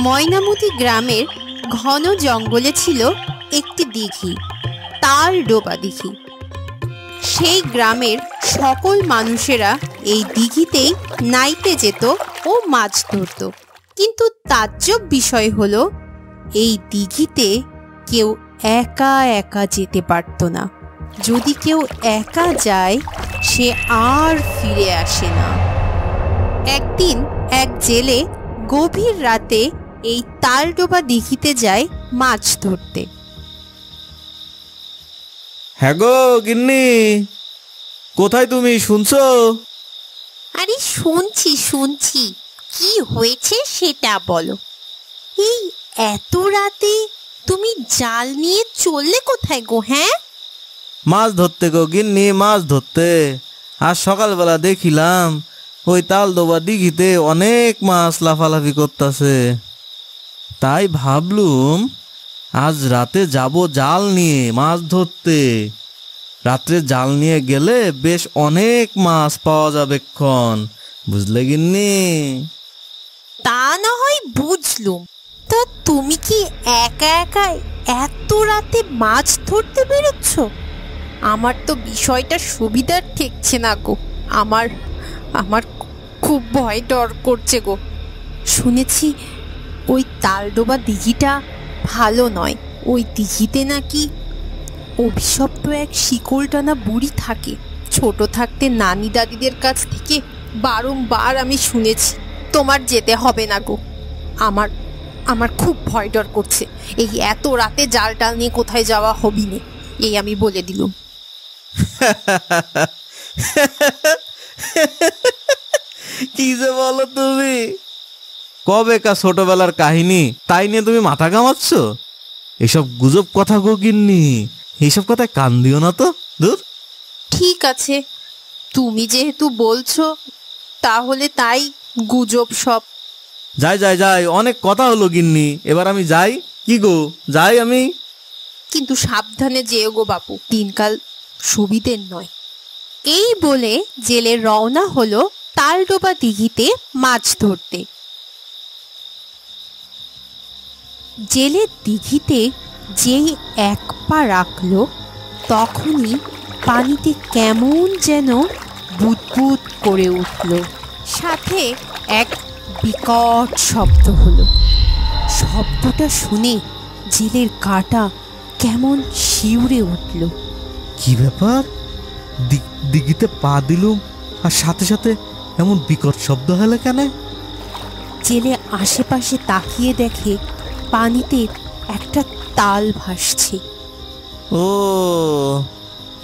ময়নামতি গ্রামের ঘন জঙ্গলে ছিল একটি দিঘি, তালডোবা দিঘি। সেই গ্রামের সকল মানুষেরা এই দিঘিতেই নাইতে যেত ও মাছ ধরত। কিন্তু তাজ্জব বিষয় হলো, এই দিঘিতে কেউ একা একা যেতে পারত না। যদি কেউ একা যায়, সে আর ফিরে আসে না। একদিন এক জেলে গভীর রাতে এই তালডোবা দিঘিতে যায় মাছ ধরতে। হ্যাঁ গো গিন্নি, কোথায় তুমি? শুনছো? আরে শুনছি, কি হয়েছে সেটা বলো। এই এত রাতে তুমি জাল নিয়ে চললে কোথায় গো? হ্যাঁ, মাছ ধরতে গো গিন্নি, মাছ ধরতে। আজ সকালবেলা দেখিলাম ওই তালডোবা দিঘিতে অনেক মাছ লাফালাফি করতেছে। তাই ভাবলুম আজ রাতে যাব জাল নিয়ে মাছ ধরতে। রাত্রে জাল নিয়ে গেলে বেশ অনেক মাছ পাওয়া যাবে ক্ষণ, বুঝলে গিন্নি? তা না হয় বুঝলুম, তা তুমি কি একা একা এত রাতে মাছ ধরতে বেরোচ্ছ? আমার তো বিষয়টা সুবিধার ঠেকছে না গো। আমার আমার খুব ভয় ডর করছে গো। শুনেছি ওই তালডোবা দিঘিটা ভালো নয়। ওই দিঘিতে নাকি অভিশপ্ত এক শিকল টানা বুড়ি থাকে। ছোট থাকতে নানি দাদিদের কাছ থেকে বারংবার আমি শুনেছি। তোমার যেতে হবে না গো। আমার আমার খুব ভয় ডর করছে। এই এত রাতে জাল টাল নিয়ে কোথায় যাওয়া হবি নে, এই আমি বলে দিলুম। কি যে বলো তুমি! কবেকার ছোটবেলার কাহিনী, তাই নিয়ে তুমি মাথা ঘামাচ্ছ? এসব গুজব কথা গো গিন্নি, এইসব কথায় কান দিও না তো। দূর। ঠিক আছে, তুমি যেহেতু বলছো, তাহলে তাই গুজব সব। যাই, অনেক কথা হলো গিন্নি, এবার আমি যাই। কি গো, যাই আমি? কিন্তু সাবধানে যেও গো বাপু, দিনকাল সুবিধের নয়। এই বলে জেলে রওনা হলো তালডোবা দিঘিতে মাছ ধরতে। জেলের দিঘিতে যেই এক পা রাখলো, তখনই পানিতে কেমন যেন বুদবুদ করে উঠল। সাথে এক বিকট শব্দ হলো। শব্দটা শুনে জেলের গাটা কেমন শিউরে উঠল। কি ব্যাপার? দিঘিতে পা দিলুম, আর সাথে সাথে এমন বিকট শব্দ হলো কেন? জেলে আশেপাশে তাকিয়ে দেখে পানিতে একটা তাল ভাসছে। ও,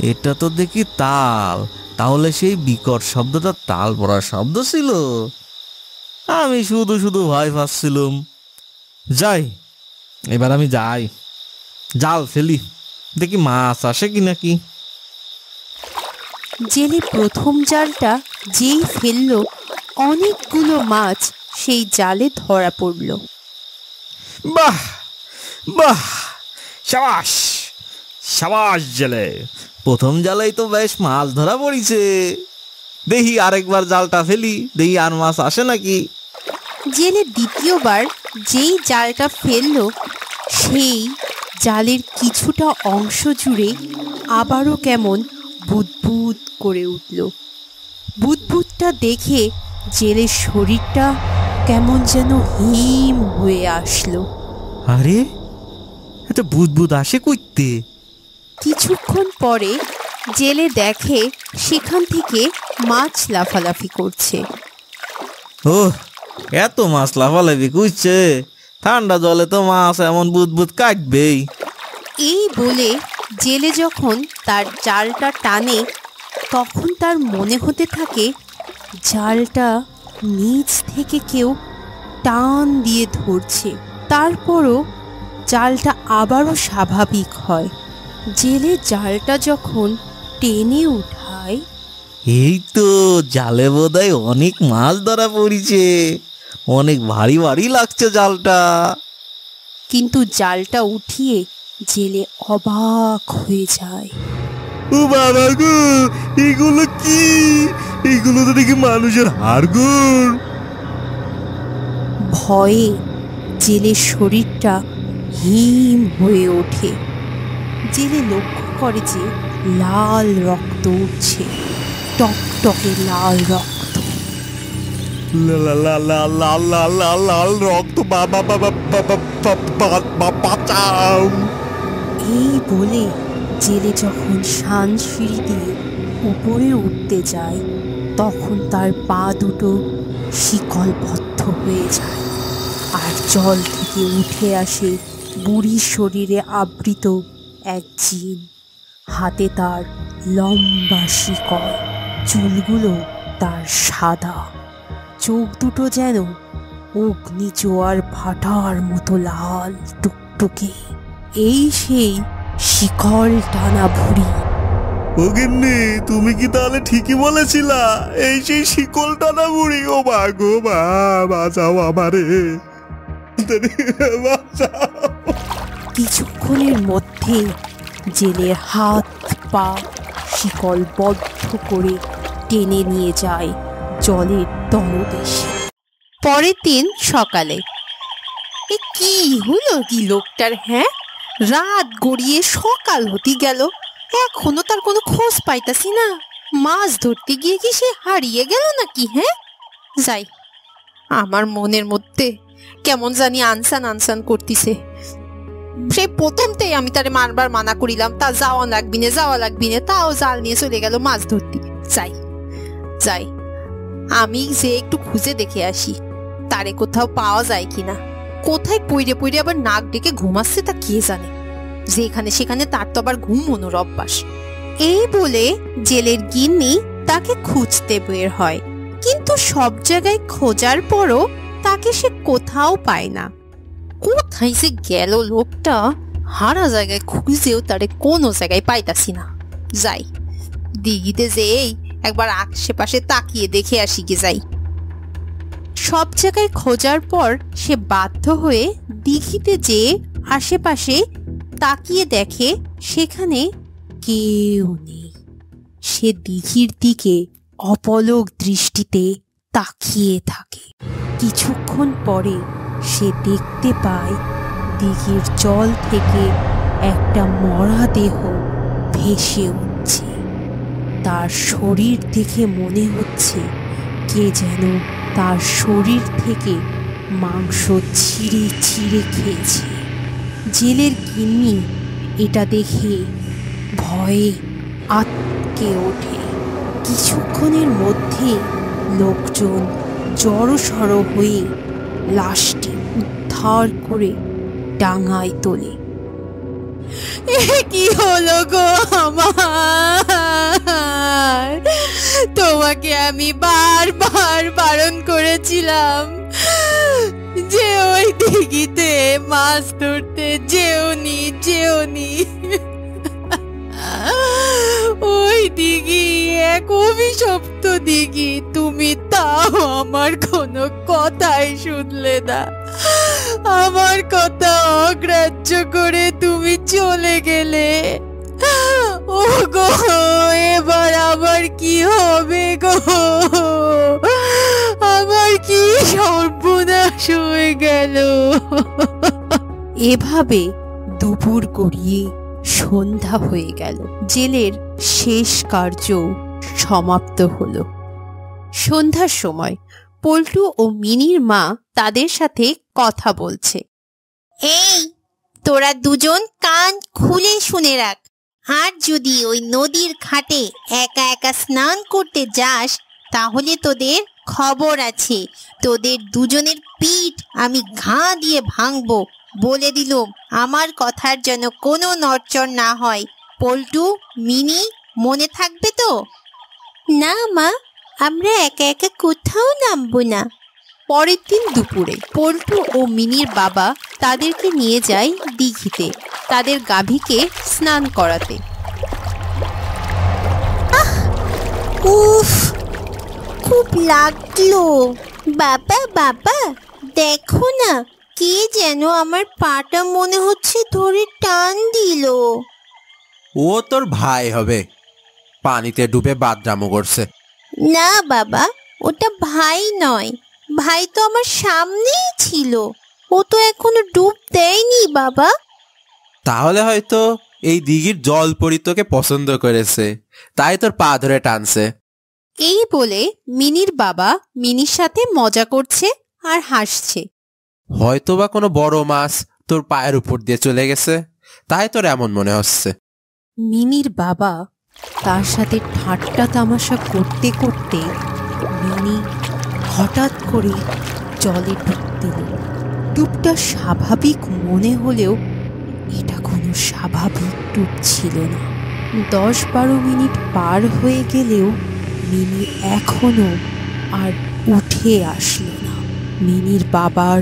এটা তো দেখি তাল। তাহলে সেই বিকট শব্দটা তাল পড়ার শব্দ ছিল। আমি শুধু শুধু ভয় পাচ্ছিলুম। যাই, এবার আমি যাই, জাল ফেলি, দেখি মাছ আসে কি নাকি। জেলে প্রথম জালটা যেই ফেললো, অনেকগুলো মাছ সেই জালে ধরা পড়ল। বাহ বাহ, সাবাস সাবাস জেলে, প্রথম জালেই তো বেশ মাছ ধরা পড়িছে। দেখি আরেকবার জালটা ফেলি, দেখি আর মাছ আসে নাকি। জেলে দ্বিতীয়বার যেই জালটা ফেললো, সেই জালের কিছুটা অংশ জুড়ে আবারও কেমন বুদবুদ করে উঠল। বুদবুদটা দেখে জেলের শরীরটা কেমন যেন হিম হয়ে আসলো। আরে, এটা বুদবুদ আসে কইতে? কিছুক্ষণ পরে জেলে দেখে সেখান থেকে মাছ লাফালাফি করছে। ও, এত মাছ লাফালাফি করছে! ঠান্ডা জলে তো মাছ এমন বুদবুদ কাটবেই। এই বলে জেলে যখন তার জালটা টানে, তখন তার মনে হতে থাকে জালটা নিচ থেকে কেউ টান দিয়ে ধরছে। তারপরও জালটা আবারও স্বাভাবিক হয়। জেলে জালটা যখন টেনে উঠায়, এই তো জালে বোধহয় অনেক মাছ ধরা পড়িছে, অনেক ভারী ভারী লাগছে জালটা। কিন্তু জালটা উঠিয়ে জেলে অবাক হয়ে যায়। ও বাবা গো, এগুলো কি? এগুলো তো দেখি মানুষের হাড়গোড়। ভয়ে জেলের শরীরটা হিম হয়ে ওঠে। জেলে লক্ষ্য করে যে লাল রক্ত উঠছে, টকটকে লাল রক্ত। লাল রক্ত, বাঁচাও। এই বলে জেলে যখন শান সিঁড়ি দিয়ে উপরে উঠতে যায়, তখন তার পা দুটো শিকলবদ্ধ হয়ে যায়, আর জল থেকে উঠে আসে বুড়ির শরীরে আবৃত এক জিন। হাতে তার লম্বা শিকল, চুলগুলো তার সাদা, চোখ দুটো যেন অগ্নি জোয়ার ভাটার মতো লাল টুকটুকে। এই সেই শিকল টানা বুড়ি। ও গিন্নি, তুমি কি তাহলে ঠিকই বলেছিলা? এই সেই শিকল টানা বুড়ি। ও মা গো মা, বাঁচাও আমারে, বাঁচাও। কিছুক্ষণের মধ্যে জেলের হাত পা শিকলবদ্ধ করে টেনে নিয়ে যায় জলের তলদেশে। পরের দিন সকালে এ কি হলো কি লোকটার? হ্যাঁ, রাত গড়িয়ে সকাল হতে গেল, এখনো তার কোনো খোঁজ পাইতাছি না। মাছ ধরতে গিয়ে কি সে হারিয়ে গেল নাকি? হ্যাঁ, যাই, আমার মনের মধ্যে কেমন জানি আনসান আনসান করতিছে। সেই প্রথমতেই আমি তারে মারবার মানা করিলাম, তা যাওয়া লাগবি না, তাও জাল নিয়ে চলে গেল মাছ ধরতে। যাই, আমি যে একটু খুঁজে দেখে আসি তারে কোথাও পাওয়া যায় কিনা। কোথায় পইরে পইরে আবার নাক ডেকে ঘুমাচ্ছে তা কে জানে। যেখানে সেখানে তার তো আবার ঘুমোনোর অভ্যাস। এই বলে জেলের গিন্নি তাকে খুঁজতে বের হয়, কিন্তু সব জায়গায় খোঁজার পরও তাকে সে কোথাও পায় না। কোথায় যে গেল লোকটা, হারা জায়গায় খুঁজেও তারে কোনো জায়গায় পাইতাছি না। যাই, দিঘিতে যেই একবার আশেপাশে তাকিয়ে দেখে আসি গে। যাই, সব জায়গায় খোঁজার পর সে বাধ্য হয়ে দিঘিতে যেয়ে আশেপাশে তাকিয়ে দেখে সেখানে কেউ নেই। সে দিঘির দিকে অপলক দৃষ্টিতে তাকিয়ে থাকে। কিছুক্ষণ পরে সে দেখতে পায় দিঘির জল থেকে একটা মরা দেহ ভেসে উঠছে। তার শরীর দেখে মনে হচ্ছে কে যেন তার শরীর থেকে মাংস ছিঁড়ে ছিঁড়ে খেয়েছে। জেলের গিন্নি এটা দেখে ভয়ে আঁতকে ওঠে। কিছুক্ষণের মধ্যে লোকজন জড়সড় হয়ে লাশটি উদ্ধার করে ডাঙায় তোলে। কি হলো গো আমার? তোমাকে আমি বারবার বারণ করেছিলাম যে ওই দিঘিতে মাছ ধরতে যেওনি। ওই দিঘি এক অভিশপ্ত দিঘি, তুমি তাও আমার কোনো কথাই শুনলে না। আমার কথা অগ্রাহ্য করে তুমি চলে গেলে। ও গো, এবার আমার কি হবে গো? আমার কি সর্বনাশ হয়ে গেল। এভাবে দুপুর গড়িয়ে সন্ধ্যা হয়ে গেল। জেলের শেষ কার্য সমাপ্ত হলো। সন্ধ্যার সময় পল্টু ও মিনির মা তাদের সাথে কথা বলছে। এই, তোরা দুজন কান খুলে শুনে রাখ, আর যদি ওই নদীর ঘাটে একা একা স্নান করতে যাস তাহলে তোদের খবর আছে। তোদের দুজনের পিঠ আমি ঘা দিয়ে ভাঙবো। বলে দিলুম, আমার কথার যেন কোনো নড়চড় না হয়। পল্টু, মিনি, মনে থাকবে তো? না মা, আমরা একা একা কোথাও নামবো না। পরের দিন দুপুরে পল্টু ও মিনির বাবা তাদেরকে নিয়ে যায় দিঘিতে তাদের গাভীকে স্নান করাতে। উফ, খুব লাগলো। বাবা দেখো না, কে যেন আমার পাটা মনে হচ্ছে ধরে টান দিল। ও তোর ভাই হবে, পানিতে ডুবে বাদরামো করছে। না বাবা, ওটা ভাই নয়, ভাই তো আমার সামনেই ছিল। ও ও তো এখনো ডুব দেয়নি বাবা। তাহলে হয়তো এই দিঘির জল পরি তোকে পছন্দ করেছে, তাই তোর পা ধরে টানছে। এই বলে মিনির বাবা মিনির সাথে মজা করছে আর হাসছে। হয়তোবা কোনো বড় মাছ তোর পায়ের উপর দিয়ে চলে গেছে, তাই তোর এমন মনে হচ্ছে। মিনির বাবা তার সাথে ঠাট্টা তামাশা করতে করতে মিনি হঠাৎ করে জলে ডুব দিল। ডুবটা স্বাভাবিক মনে হলেও এটা কোনো স্বাভাবিক ডুব ছিল না। 10-12 মিনিট পার হয়ে গেলেও মিনি এখনো আর উঠে আসলো না। মিনির বাবার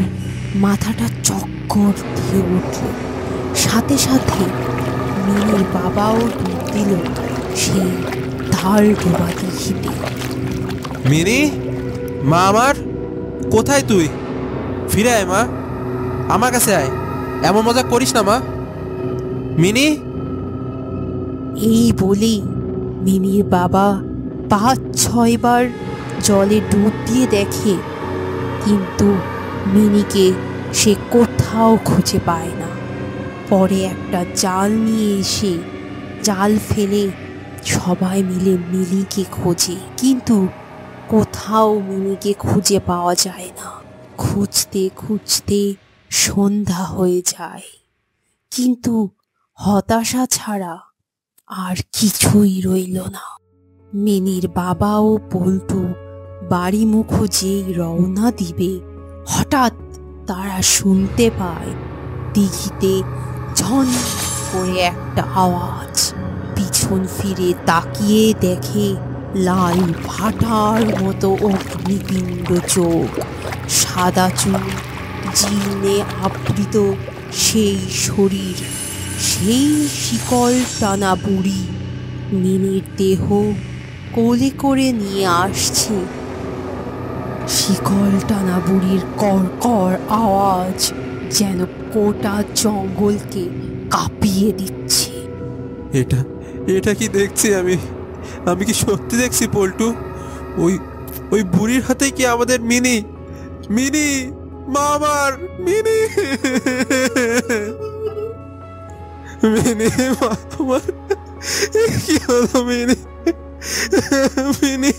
মাথাটা চক্কর দিয়ে উঠল। সাথে সাথে মিনির বাবাও ডুব দিল সেই ধার ডোবা দিঘিতে। মিনি, মা আমার, কোথায় তুই? ফিরে আয় মা, আমার কাছে আয়, এমন মজা করিস না মা। মিনি। এই বলেই মিনির বাবা 5-6 বার জলে ডুব দিয়ে দেখে, কিন্তু মিনিকে সে কোথাও খুঁজে পায় না। পরে একটা জাল নিয়ে এসে জাল ফেলে সবাই মিলে মিনিকে খোঁজে, কিন্তু কোথাও মিনিকে খুঁজে পাওয়া যায় না। খুঁজতে খুঁজতে সন্ধ্যা হয়ে যায়, কিন্তু হতাশা ছাড়া আর কিছুই রইল না। মিনির বাবা ও পল্টু বাড়ি মুখো যেই রওনা দিবে, হঠাৎ তারা শুনতে পায় দিঘিতে ঝন করে একটা আওয়াজ। পিছন ফিরে তাকিয়ে দেখে লাল ভাটার মতো অগ্নিপিণ্ড চোখ, সাদা চুল, জীর্ণে আবৃত সেই শরীর, সেই শিকল টানা বুড়ি মিনির দেহ কোলে করে নিয়ে আসছে। শিকল টানা বুড়ির কড়কড় আওয়াজ যেন গোটা জঙ্গলকে কাঁপিয়ে দিচ্ছে। এটা এটা কি দেখছি আমি? আমি কি সত্যি দেখছি পল্টু? ওই ওই বুড়ির হাতে কি আমাদের মিনি? মিনি, মা আমার, মিনি। মিনি, মা আমার, কি হলো মিনি? মিনি,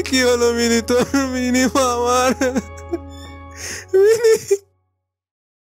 কি হলো মিনি তোর? মিনি, মা আমার, মিনি।